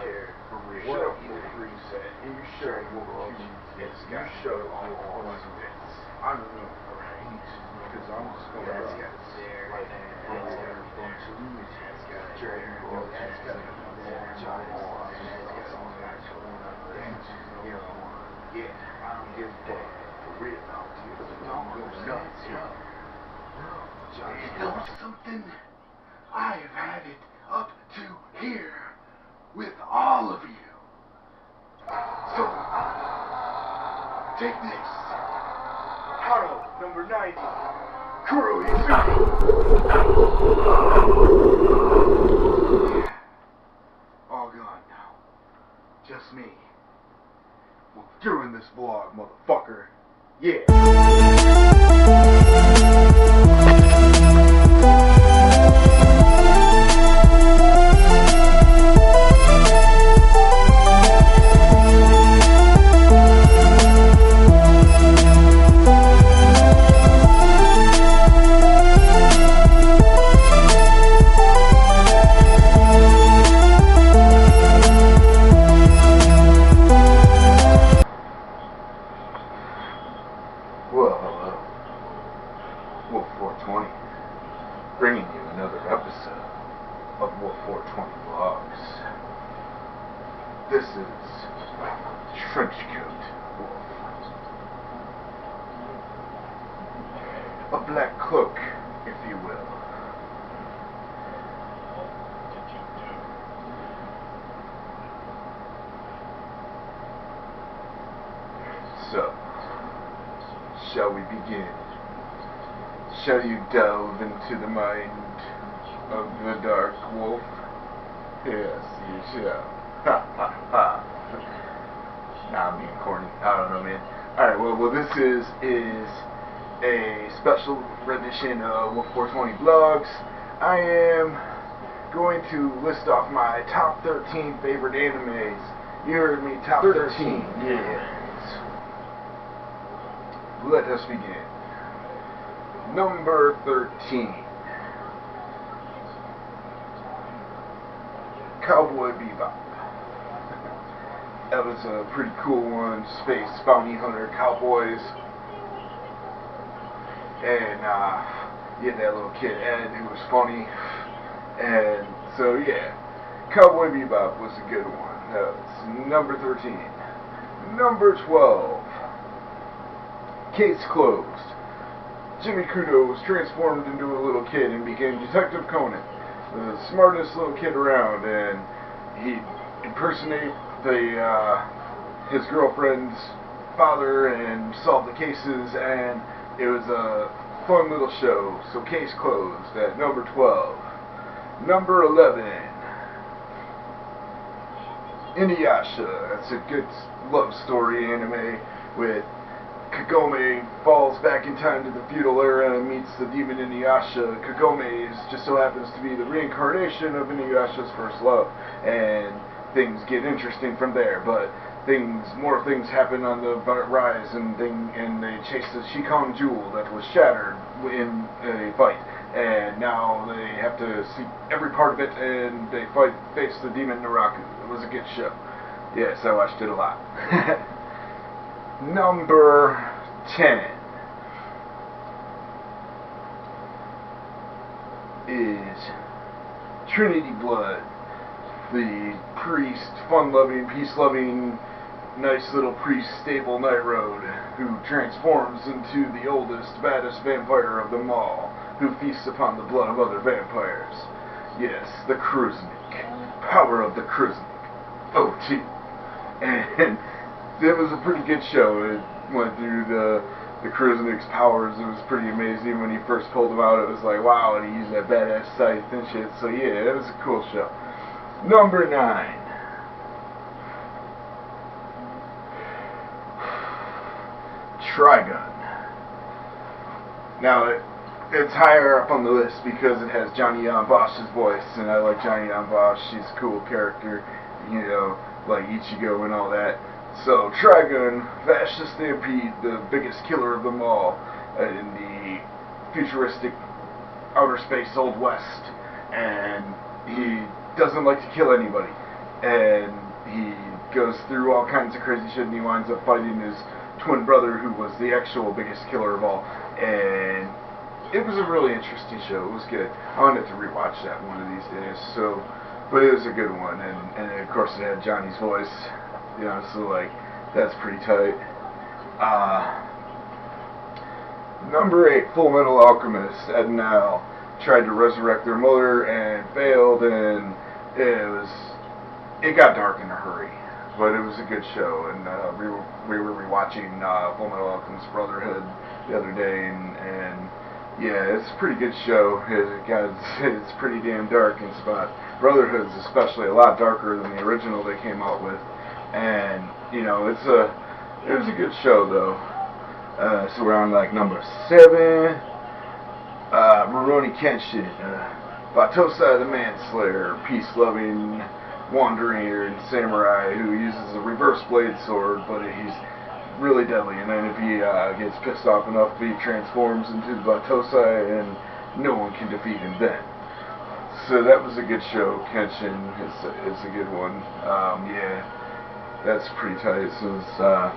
care for real. what Show either full said. and you show Dragonball Z. you show all points of it. I don't know, right? Because I'm just going That's to got there, like and that's got from Toulouse. that's got Dragonball Z. that's got Dragonball Z. You know, yeah, I don't give a fuck. For real, now, dude. Don't go nuts, yo. You know something? I have had it up to here with all of you. So, take this. Haro, number 90. Kurohizuki. Yeah. All gone now. Just me. Well, doing this vlog, motherfucker. Yeah. Well, hello. Wolf 420, bringing you another episode of Wolf 420 Vlogs. This is Trenchcoat Wolf. A black cloak, if you will. So, shall we begin? Shall you delve into the mind of the Dark Wolf? Yes, you shall. Ha ha ha. Nah, I'm being corny. I don't know, man. Alright, well, this is a special rendition of Wolf 420 Vlogs. I am going to list off my top 13 favorite animes. You heard me, top 13. Yes. Let us begin. Number 13. Cowboy Bebop. That was a pretty cool one. Space bounty hunter cowboys. And you had that little kid Ed who was funny. And so yeah, Cowboy Bebop was a good one. That was number 13. Number 12. Case closed. Jimmy Kudo was transformed into a little kid and became Detective Conan, the smartest little kid around, and he'd impersonate his girlfriend's father and solve the cases, and it was a fun little show. So case closed at number 12. Number 11. Inuyasha. That's a good love story anime with Kagome falls back in time to the feudal era and meets the demon Inuyasha. Kagome just so happens to be the reincarnation of Inuyasha's first love, and things get interesting from there. But more things happen on the rise, and they chase the Shikon jewel that was shattered in a fight, and now they have to see every part of it, and they face the demon Naraku. It was a good show. Yes, I watched it a lot. Number 10 is Trinity Blood, the priest, fun-loving, peace-loving, nice little priest, stable Night Road, who transforms into the oldest, baddest vampire of them all, who feasts upon the blood of other vampires. Yes, the Kruznik. Power of the Kruznik. OT. And it was a pretty good show. It went through the Kruznik's powers. It was pretty amazing. When he first pulled him out, it was like, wow, and he used that badass scythe and shit. So yeah, it was a cool show. Number 9. Trigun. Now, it's higher up on the list because it has Johnny Yong Bosch's voice, and I like Johnny Yong Bosch. She's a cool character, you know, like Ichigo and all that. So, Trigun, Vash the Stampede, the biggest killer of them all, in the futuristic outer space Old West, and he doesn't like to kill anybody. and he goes through all kinds of crazy shit, and he winds up fighting his twin brother, who was the actual biggest killer of all. And it was a really interesting show. It was good. I wanted to rewatch that one of these days. So, but it was a good one, and of course it had Johnny's voice. You know, so like that's pretty tight. Number 8, Fullmetal Alchemist. Ed and Al tried to resurrect their mother and failed, and it got dark in a hurry. But it was a good show, and we were rewatching Fullmetal Alchemist Brotherhood the other day, and yeah, it's a pretty good show. It's pretty damn dark in spot. Brotherhood's especially a lot darker than the original they came out with, and you know it was a good show though. So we're on like number 7. Ruroni Kenshin, Batosai the Manslayer, peace-loving wanderer and samurai who uses a reverse blade sword, but he's really deadly, and then if he gets pissed off enough, he transforms into Batosai, and no one can defeat him then. So that was a good show. Kenshin is a good one. Yeah, that's pretty tight. So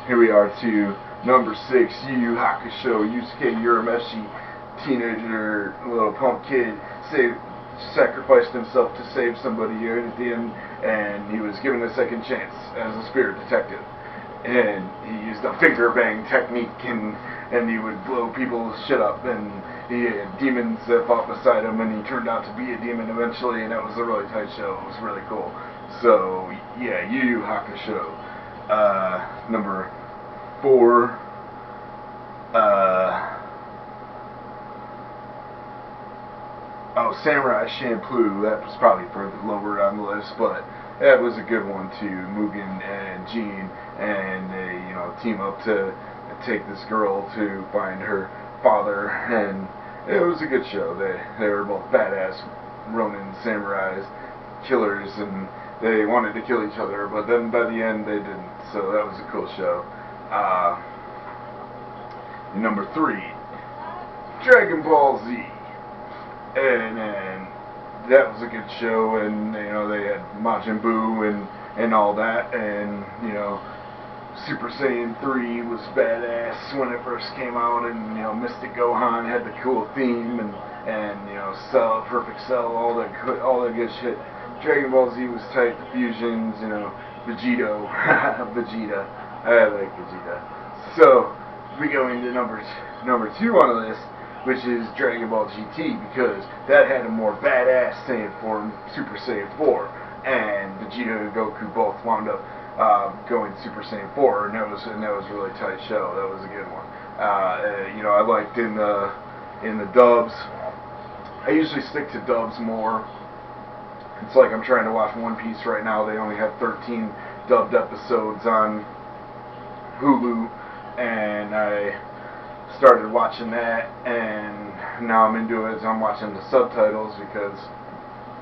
here we are to number 6, Yu Yu Hakusho. Yusuke Urameshi, teenager, little punk kid, sacrificed himself to save somebody here at the end, and he was given a second chance as a spirit detective. And he used a finger bang technique, and he would blow people's shit up, and he had demons that fought beside him, and he turned out to be a demon eventually, and that was a really tight show. It was really cool. So yeah, Yu Yu Hakusho. Number 4, Samurai Champloo. That was probably further lower on the list, but that was a good one too. Mugen and Jean, and they, you know, team up to take this girl to find her father, and it was a good show. They were both badass Ronin samurais, killers, and they wanted to kill each other, but then by the end they didn't. So that was a cool show. Number 3, Dragonball Z. And that was a good show, and you know they had Majin Buu and all that, and you know Super Saiyan 3 was badass when it first came out, and you know Mystic Gohan had the cool theme, and you know Cell, Perfect Cell, all that good shit. Dragon Ball Z was tight, the fusions, you know, Vegeta, I like Vegeta. So we go into number 2 on the list, which is Dragon Ball GT, because that had a more badass Saiyan form, Super Saiyan 4, and Vegeta and Goku both wound up going Super Saiyan 4, and that was a really tight show. That was a good one. You know, I liked in the dubs. I usually stick to dubs more. It's like I'm trying to watch One Piece right now. They only have 13 dubbed episodes on Hulu, and I started watching that, and now I'm into it. I'm watching the subtitles because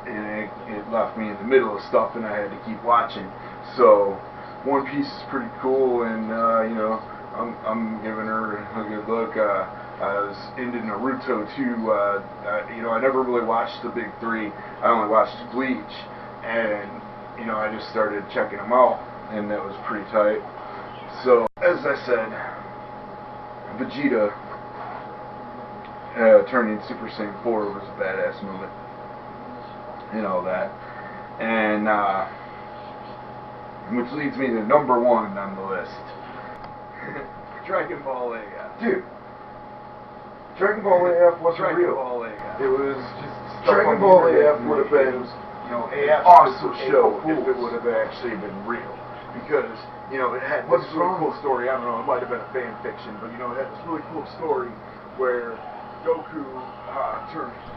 it left me in the middle of stuff, and I had to keep watching. So One Piece is pretty cool, and you know, I'm giving her a good look. I was into Naruto too. You know, I never really watched the big 3. I only watched Bleach, and you know, I just started checking them out, and that was pretty tight. So as I said, Vegeta turning Super Saiyan 4 was a badass moment, and all that, and which leads me to number 1 on the list. Dragon Ball AF. Dude, Dragon Ball AF wasn't real. It was just Dragon Ball AF would have been, you know, an awesome show if it would have actually been real, because you know it had this really cool story. I don't know, it might have been a fan fiction, but you know, it had this really cool story where Goku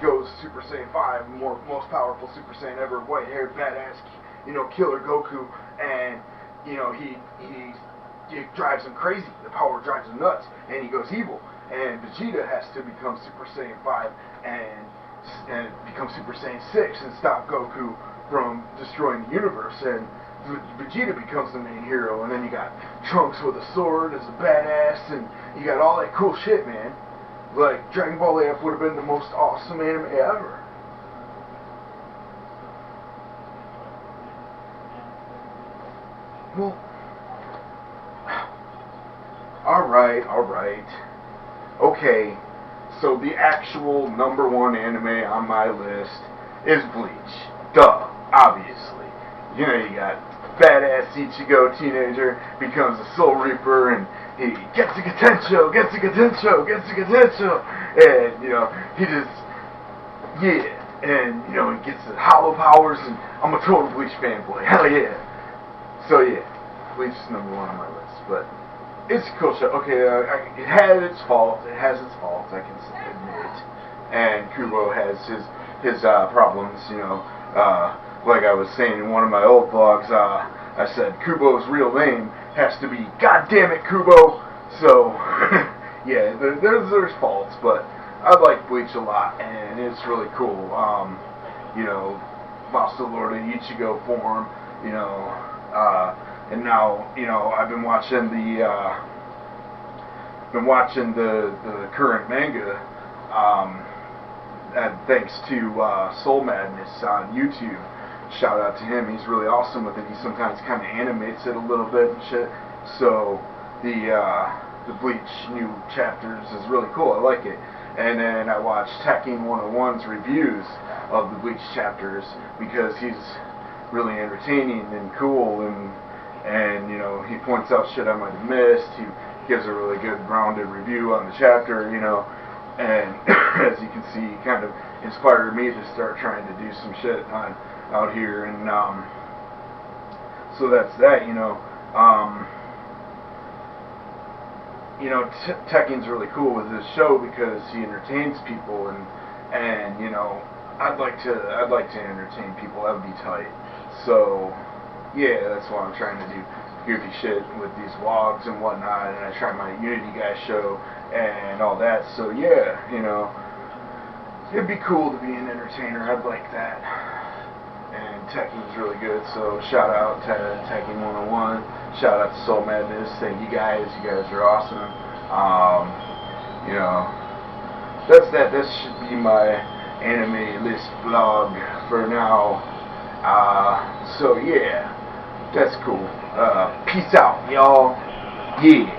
goes Super Saiyan 5, most powerful Super Saiyan ever, white-haired badass, you know, killer Goku, and you know it drives him crazy. The power drives him nuts, and he goes evil. And Vegeta has to become Super Saiyan 5 and become Super Saiyan 6 and stop Goku from destroying the universe. And Vegeta becomes the main hero, and then you got Trunks with a sword as a badass, and you got all that cool shit, man. Like, Dragon Ball AF would have been the most awesome anime ever. Well, alright. Okay, so the actual number one anime on my list is Bleach. Duh, obviously. You know, you got fat ass Ichigo teenager becomes a Soul Reaper and he gets a Gatencho, and you know, he just, yeah, and you know, he gets the hollow powers, and I'm a total Bleach fanboy, hell yeah. So yeah, Bleach is number one on my list, but it's a cool show. Okay, it has its faults, I can admit, and Kubo has his problems, you know, like I was saying in one of my old vlogs, I said Kubo's real name has to be God damn it Kubo. So yeah, there's faults, but I like Bleach a lot, and it's really cool. You know, lost the Lord of Ichigo form, you know, and now, you know, I've been watching the current manga, and thanks to Soul Madness on YouTube. Shout out to him, he's really awesome with it. He sometimes kind of animates it a little bit and shit. So the Bleach new chapters is really cool. I like it. And then I watched Tekking 101's reviews of the Bleach chapters because he's really entertaining and cool, and you know, he points out shit I might have missed. He gives a really good rounded review on the chapter, you know. And as you can see, he kind of inspired me to start trying to do some shit out here, and so that's that, you know. You know, Tekking's really cool with this show because he entertains people, and you know, I'd like to entertain people. That would be tight. So yeah, that's why I'm trying to do goofy shit with these vlogs and whatnot, and I try my Unity Guy show and all that. So yeah, you know, it'd be cool to be an entertainer. I'd like that. And Tekking's really good, so shout out to Tekking 101. Shout out to Soul Madness. Thank you guys. You guys are awesome. You know, that's that. This should be my anime list vlog for now. So yeah, that's cool. Peace out, y'all. Yeah.